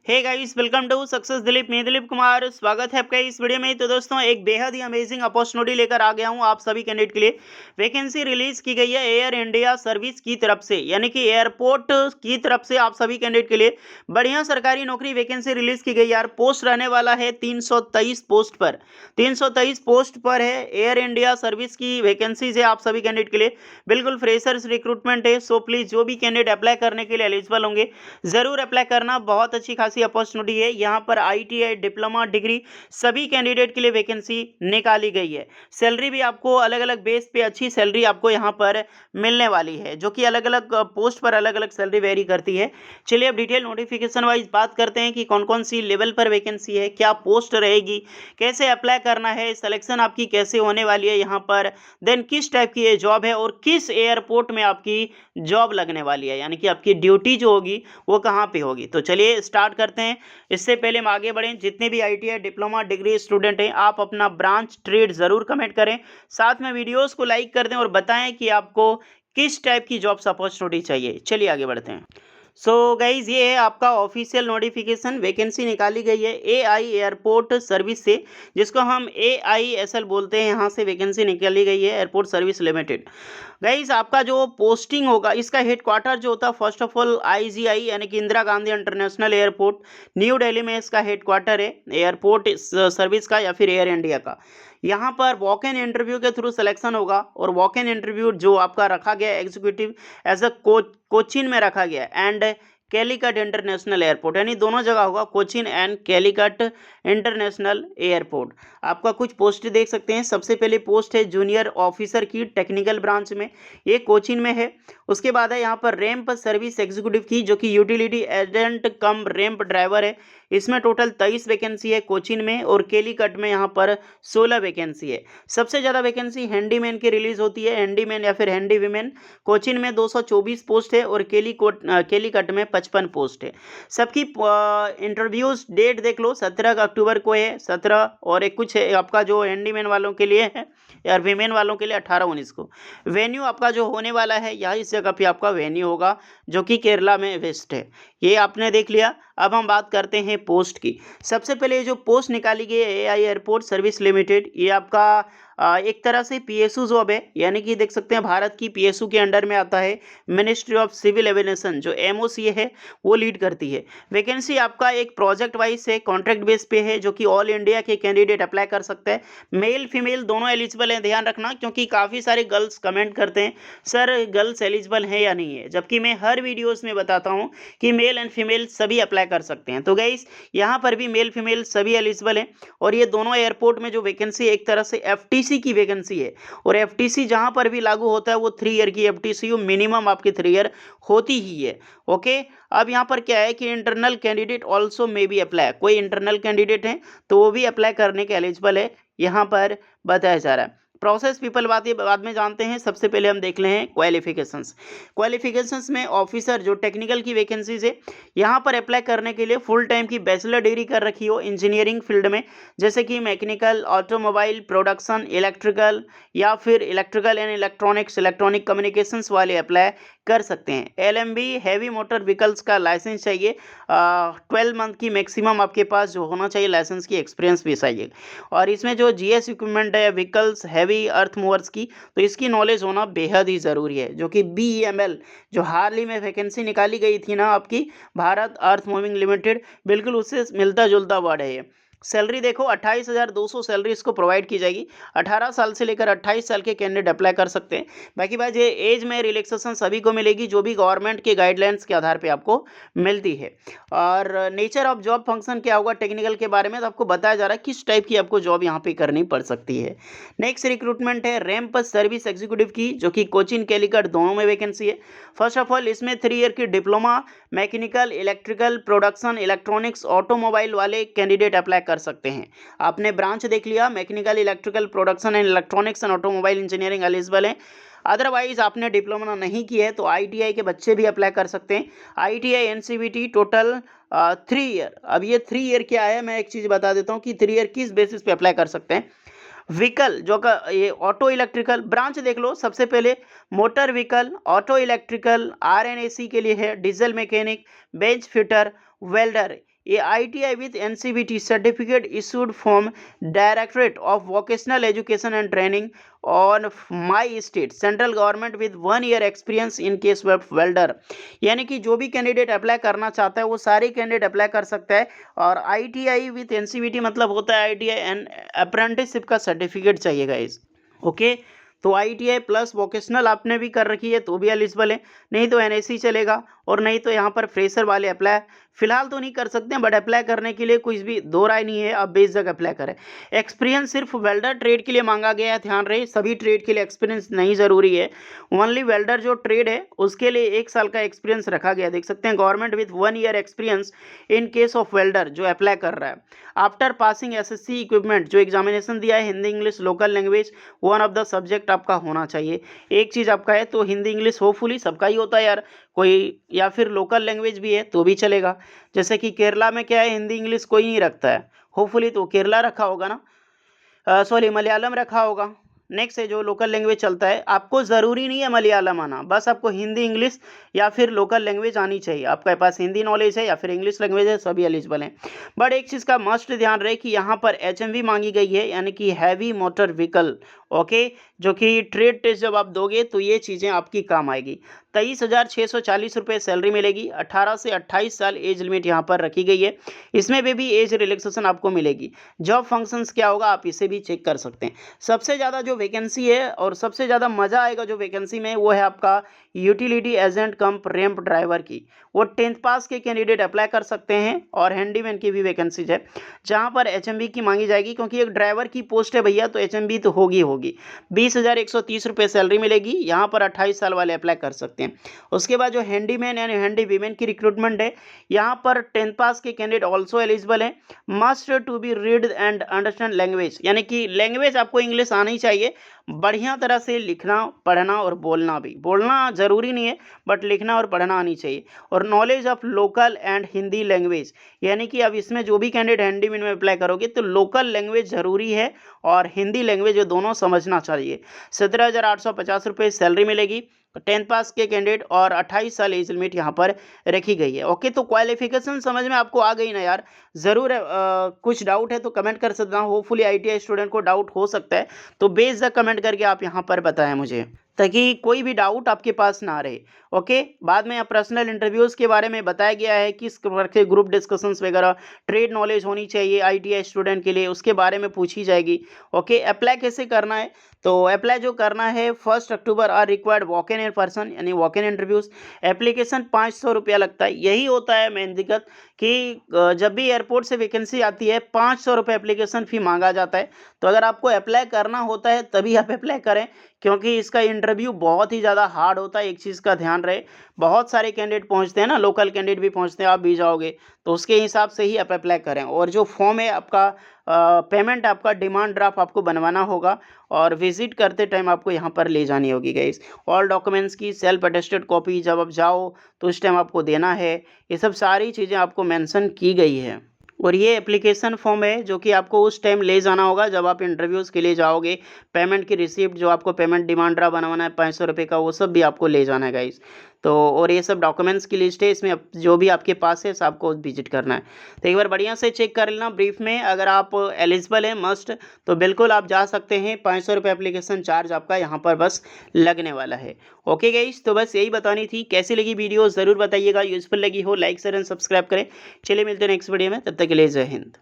Hey guys, welcome to success Dilip. मैं दिलीप कुमार, स्वागत है आपका इस वीडियो में। तो दोस्तों, एक बेहद ही अमेजिंग अपॉर्चुनिटी लेकर आ गया हूं आप सभी कैंडिडेट के लिए। वैकेंसी रिलीज की गई है एयर इंडिया सर्विस की तरफ से, यानी कि एयरपोर्ट की तरफ से आप सभी कैंडिडेट के लिए बढ़िया सरकारी नौकरी वैकेंसी रिलीज की गई यार। पोस्ट रहने वाला है 323 पोस्ट पर। 323 पोस्ट पर है एयर इंडिया सर्विस की वैकेंसीज है आप सभी कैंडिडेट के लिए। बिल्कुल फ्रेशर्स रिक्रूटमेंट है। सो प्लीज जो भी कैंडिडेट अप्लाई करने के लिए एलिजिबल होंगे जरूर अप्लाई करना। बहुत अच्छी खासी अपॉर्चुनिटी है। यहाँ पर आईटीआई, डिप्लोमा, डिग्री सभी कैंडिडेट के लिए वैकेंसी निकाली गई है। सैलरी भी आपको अलग अलग बेस पे अच्छी सैलरी आपको यहाँ पर मिलने वाली है, जो कि अलग अलग पोस्ट पर अलग अलग सैलरी वेरी करती है। चलिए अब डिटेल नोटिफिकेशन वाइज बात करते हैं कि कौन कौन सी लेवल पर वैकेंसी है, क्या पोस्ट रहेगी, कैसे अप्लाई करना है, सिलेक्शन आपकी कैसे होने वाली है यहाँ पर, देन किस टाइप की ये जॉब है और किस एयरपोर्ट में आपकी जॉब लगने वाली है, यानी कि आपकी ड्यूटी जो होगी वो कहाँ पे होगी। तो चलिए स्टार्ट करते हैं। इससे पहले हम आगे बढ़ें, जितने भी आईटीआई, डिप्लोमा, डिग्री स्टूडेंट हैं, आप अपना ब्रांच ट्रेड जरूर कमेंट करें। साथ में वीडियोस को लाइक कर दें और बताएं कि आपको किस टाइप की जॉब्स अपॉर्चुनिटी चाहिए। चलिए आगे बढ़ते हैं। सो गाइज, ये है आपका ऑफिशियल नोटिफिकेशन। वैकेंसी निकाली गई है एआई एयरपोर्ट सर्विस से, जिसको हम एआईएसएल बोलते हैं। यहाँ से वैकेंसी निकाली गई है एयरपोर्ट सर्विस लिमिटेड। गाइज, आपका जो पोस्टिंग होगा, इसका हेडक्वार्टर जो होता है फर्स्ट ऑफ ऑल आईजीआई यानी कि Indira Gandhi international airport, new Delhi में इसका हेडक्वार्टर है एयरपोर्ट सर्विस का या फिर एयर इंडिया का। यहाँ पर वॉक इन इंटरव्यू के थ्रू सिलेक्शन होगा और वॉक इन इंटरव्यू जो आपका रखा गया एग्जीक्यूटिव एज अ कोचिन में रखा गया एंड कैलिकट इंटरनेशनल एयरपोर्ट, यानी दोनों जगह होगा, Cochin and Calicut international airport. आपका कुछ पोस्ट देख सकते हैं। सबसे पहले पोस्ट है जूनियर ऑफिसर की टेक्निकल ब्रांच में, ये कोचिन में है। उसके बाद है यहाँ पर रैंप सर्विस एग्जीक्यूटिव की, जो कि यूटिलिटी एजेंट कम रैंप ड्राइवर है। इसमें टोटल 23 वैकेंसी है कोचिन में और कैलिकट में यहाँ पर 16 वैकेंसी है। सबसे ज़्यादा वैकेंसी हैंडीमैन की रिलीज होती है, हैंडीमैन या फिर हैंडी वीमेन। कोचिन में 224 पोस्ट है और कैलिकट में 55 पोस्ट है। सबकी इंटरव्यूज डेट देख लो, 17 अक्टूबर को है, 17 और एक कुछ है आपका जो हैंडीमैन वालों के लिए है या वीमेन वालों के लिए 18-19 को। वेन्यू आपका जो होने वाला है यहाँ इस जगह पे आपका वेन्यू होगा, जो कि केरला में वेस्ट है। ये आपने देख लिया। अब हम बात करते हैं पोस्ट की। सबसे पहले ये जो पोस्ट निकाली गई है एआई एयरपोर्ट सर्विस लिमिटेड, ये आपका एक तरह से पीएसयू जॉब है, यानी कि देख सकते हैं भारत की पीएसयू के अंडर में आता है। मिनिस्ट्री ऑफ सिविल एविएशन जो एमओसी है वो लीड करती है। वैकेंसी आपका एक प्रोजेक्ट वाइज है, कॉन्ट्रैक्ट बेस पे है, जो कि ऑल इंडिया के कैंडिडेट अप्लाई कर सकते हैं। मेल फीमेल दोनों एलिजिबल हैं, ध्यान रखना, क्योंकि काफ़ी सारे गर्ल्स कमेंट करते हैं सर गर्ल्स एलिजिबल है या नहीं है, जबकि मैं हर वीडियोज़ में बताता हूँ कि मेल एंड फीमेल सभी अप्लाई कर सकते हैं। तो गाइस, यहाँ पर भी मेल फीमेल सभी एलिजिबल हैं। और ये दोनों एयरपोर्ट में जो वैकेंसी एक तरह से एफटीसी की वैकेंसी है, और एफटीसी जहाँ पर भी लागू होता है वो 3 ईयर की एफटीसी मिनिमम आपकी 3 ईयर होती ही है। ओके। अब यहाँ पर क्या है कि internal candidate also may be apply, कोई इंटरनल कैंडिडेट है तो वो भी अप्लाई करने के एलिजिबल है, यहाँ पर बताया जा रहा है। प्रोसेस पीपल बाद में जानते हैं। सबसे पहले हम देख ले हैं क्वालिफिकेशंस। क्वालिफिकेशंस में ऑफिसर जो टेक्निकल की वैकेंसीज है, यहाँ पर अप्लाई करने के लिए फुल टाइम की बैचलर डिग्री कर रखी हो इंजीनियरिंग फील्ड में, जैसे कि मैकेनिकल, ऑटोमोबाइल, प्रोडक्शन, इलेक्ट्रिकल या फिर electrical and electronics, electronic communications वाले अप्लाई कर सकते हैं। एलएमबी हैवी मोटर व्हीकल्स का लाइसेंस चाहिए। 12 मंथ की मैक्सिमम आपके पास जो होना चाहिए लाइसेंस की एक्सपीरियंस भी चाहिए। और इसमें जो जीएस इक्विपमेंट है व्हीकल्स हैवी अर्थ मूवर्स की, तो इसकी नॉलेज होना बेहद ही ज़रूरी है, जो कि बीईएमएल जो हाल ही में वैकेंसी निकाली गई थी ना आपकी, भारत अर्थ मूविंग लिमिटेड, बिल्कुल उससे मिलता जुलता वर्ड है ये। सैलरी देखो 28,200 सैलरी इसको प्रोवाइड की जाएगी। 18 साल से लेकर 28 साल के कैंडिडेट अप्लाई कर सकते हैं। बाकी बात ये एज में रिलैक्सेशन सभी को मिलेगी, जो भी गवर्नमेंट के गाइडलाइंस के आधार पे आपको मिलती है। और नेचर ऑफ जॉब फंक्शन क्या होगा टेक्निकल के बारे में तो आपको बताया जा रहा है किस टाइप की आपको जॉब यहाँ पे करनी पड़ सकती है। नेक्स्ट रिक्रूटमेंट है रैंप सर्विस एग्जीक्यूटिव की, जो कि कोचिन कैलिकट दोनों में वैकेंसी है। फर्स्ट ऑफ ऑल इसमें 3 ईयर की diploma mechanical, electrical, production, electronics, automobile वाले कैंडिडेट अप्लाई कर सकते हैं। आपने ब्रांच देख लिया, mechanical, electrical, production and electronics and automobile engineering eligible है। अदरवाइज आपने डिप्लोमा नहीं की है तो आईटीआई के बच्चे भी अप्लाई कर सकते हैं। ITI NCVT total 3 year. अब ये 3 ईयर क्या है, मैं एक चीज़ बता देता हूँ कि 3 ईयर किस बेसिस पे अप्लाई कर सकते हैं। व्हीकल जो का ये ऑटो इलेक्ट्रिकल ब्रांच देख लो। सबसे पहले motor vehicle, auto electrical, RNAC के लिए है, diesel mechanic, bench fitter, welder, A ITI with NCVT certificate issued from Directorate of Vocational Education and Training on my state central government with 1 year experience in case of welder. यानी कि जो भी candidate apply करना चाहता है वो सारे candidate apply कर सकता है। और ITI विथ NCVT मतलब होता है ITI एंड अप्रेंटिसशिप का सर्टिफिकेट चाहिए गाइस। ओके, तो ITI प्लस वोकेशनल आपने भी कर रखी है तो भी एलिजिबल है, नहीं तो NSC चलेगा, और नहीं तो यहाँ पर फ्रेशर वाले अप्लाई फिलहाल तो नहीं कर सकते हैं, बट अप्लाई करने के लिए कुछ भी दो राय नहीं है, आप बेझिझक अप्लाई करें। एक्सपीरियंस सिर्फ वेल्डर ट्रेड के लिए मांगा गया है, ध्यान रहे सभी ट्रेड के लिए एक्सपीरियंस नहीं ज़रूरी है, ओनली वेल्डर जो ट्रेड है उसके लिए 1 साल का एक्सपीरियंस रखा गया। देख सकते हैं government with 1 year experience in case of welder जो अप्लाई कर रहा है। आफ्टर पासिंग SSC इक्विपमेंट जो एग्जामिनेशन दिया है, Hindi English local language one of the subject आपका होना चाहिए। एक चीज़ आपका है तो हिंदी इंग्लिश होपफुली सबका ही होता है यार, कोई या फिर लोकल लैंग्वेज भी है तो भी चलेगा। जैसे कि केरला में क्या है, हिंदी इंग्लिश कोई नहीं रखता है, होपफुली तो केरला रखा होगा ना, सॉरी मलयालम रखा होगा। नेक्स्ट है जो लोकल लैंग्वेज चलता है, आपको ज़रूरी नहीं है मलयालम आना, बस आपको हिंदी इंग्लिश या फिर लोकल लैंग्वेज आनी चाहिए। आपके पास हिंदी नॉलेज है या फिर इंग्लिश लैंग्वेज है, सभी एलिजिबल हैं। बट एक चीज़ का मस्ट ध्यान रहे कि यहाँ पर HMV मांगी गई है, यानी कि हैवी मोटर व्हीकल। ओके, जो कि ट्रेड टेस्ट जब आप दोगे तो ये चीज़ें आपकी काम आएगी। 23,640 रुपये सैलरी मिलेगी। 18 से 28 साल एज लिमिट यहाँ पर रखी गई है, इसमें भी एज रिलैक्सेशन आपको मिलेगी। जॉब फंक्शंस क्या होगा आप इसे भी चेक कर सकते हैं। सबसे ज़्यादा जो वैकेंसी है और सबसे ज़्यादा मज़ा आएगा जो वैकेंसी में, वो है आपका यूटिलिटी एजेंट कम रैंप ड्राइवर की। वो 10th पास के कैंडिडेट अप्लाई कर सकते हैं, और हैंडीमैन की भी वैकेंसीज है जहाँ पर HMV की मांगी जाएगी, क्योंकि एक ड्राइवर की पोस्ट है भैया तो HMV तो होगी। 20,130 रुपये सैलरी मिलेगी, यहाँ पर 28 साल वाले अप्लाई कर सकते हैं। उसके बाद जो हैंडीमैन यानी हैंडी वीमेन की रिक्रूटमेंट है, यहाँ पर 10th पास के कैंडिडेट ऑल्सो एलिजिबल हैं। Must to be read and understand language, यानी कि लैंग्वेज आपको इंग्लिश आनी चाहिए, बढ़िया तरह से लिखना पढ़ना और बोलना भी, बोलना ज़रूरी नहीं है बट लिखना और पढ़ना आनी चाहिए। और knowledge of local and Hindi language, यानी कि अब इसमें जो भी कैंडिडेट हैंडीमैन में अप्लाई करोगे तो लोकल लैंग्वेज ज़रूरी है और हिंदी लैंग्वेज ये दोनों समझना चाहिए। 17,850 रुपये सैलरी मिलेगी 10th पास के कैंडिडेट, और 28 साल एज लिमिट यहाँ पर रखी गई है। ओके, तो क्वालिफिकेशन समझ में आपको आ गई ना यार? ज़रूर है, कुछ डाउट है तो कमेंट कर सकता हूँ, होपफुली ITI स्टूडेंट को डाउट हो सकता है, तो बेझिझक कमेंट करके आप यहाँ पर बताएं मुझे, ताकि कोई भी डाउट आपके पास ना रहे। ओके, बाद में पर्सनल इंटरव्यूज़ के बारे में बताया गया है, किस प्रकार के ग्रुप डिस्कशंस वगैरह, ट्रेड नॉलेज होनी चाहिए ITI स्टूडेंट के लिए, उसके बारे में पूछी जाएगी। ओके, अप्लाई कैसे करना है, तो अप्लाई जो करना है 1 October are required walk in person, यानी वॉक इन इंटरव्यूज़। एप्लीकेशन 500 रुपया लगता है। यही होता है मेन दिक्कत कि जब भी एयरपोर्ट से वैकेंसी आती है 500 रुपये एप्लीकेशन फ़ी मांगा जाता है। तो अगर आपको अप्लाई करना होता है तभी आप अप्लाई करें, क्योंकि इसका इंटरव्यू बहुत ही ज़्यादा हार्ड होता है। एक चीज़ का ध्यान रहे, बहुत सारे कैंडिडेट पहुंचते हैं ना, लोकल कैंडिडेट भी पहुंचते हैं, आप भी जाओगे तो उसके हिसाब से ही आप अप्लाई करें। और जो फॉर्म है आपका पेमेंट आपका डिमांड ड्राफ्ट आपको बनवाना होगा, और विजिट करते टाइम आपको यहाँ पर ले जानी होगी गाइस। ऑल डॉक्यूमेंट्स की सेल्फ अटेस्टेड कॉपी जब आप जाओ तो उस टाइम आपको देना है, ये सब सारी चीज़ें आपको मेंशन की गई है। और ये एप्लीकेशन फॉर्म है जो कि आपको उस टाइम ले जाना होगा जब आप इंटरव्यूज़ के लिए जाओगे। पेमेंट की रिसिप्ट जो आपको पेमेंट डिमांड ड्राफ्ट बनवाना है 500 रुपये का, वो सब भी आपको ले जाना है गाइस। तो और ये सब डॉक्यूमेंट्स की लिस्ट है, इसमें जो भी आपके पास है सबको विजिट करना है। तो एक बार बढ़िया से चेक कर लेना ब्रीफ में, अगर आप एलिजिबल हैं मस्ट तो बिल्कुल आप जा सकते हैं। 500 रुपये एप्लीकेशन चार्ज आपका यहाँ पर बस लगने वाला है। ओके गाइस, तो बस यही बतानी थी। कैसी लगी वीडियो ज़रूर बताइएगा, यूजफुल लगी हो लाइक शेयर एंड सब्सक्राइब करें। चलिए मिलते हैं नेक्स्ट वीडियो में, तब तक के लिए जय हिंद।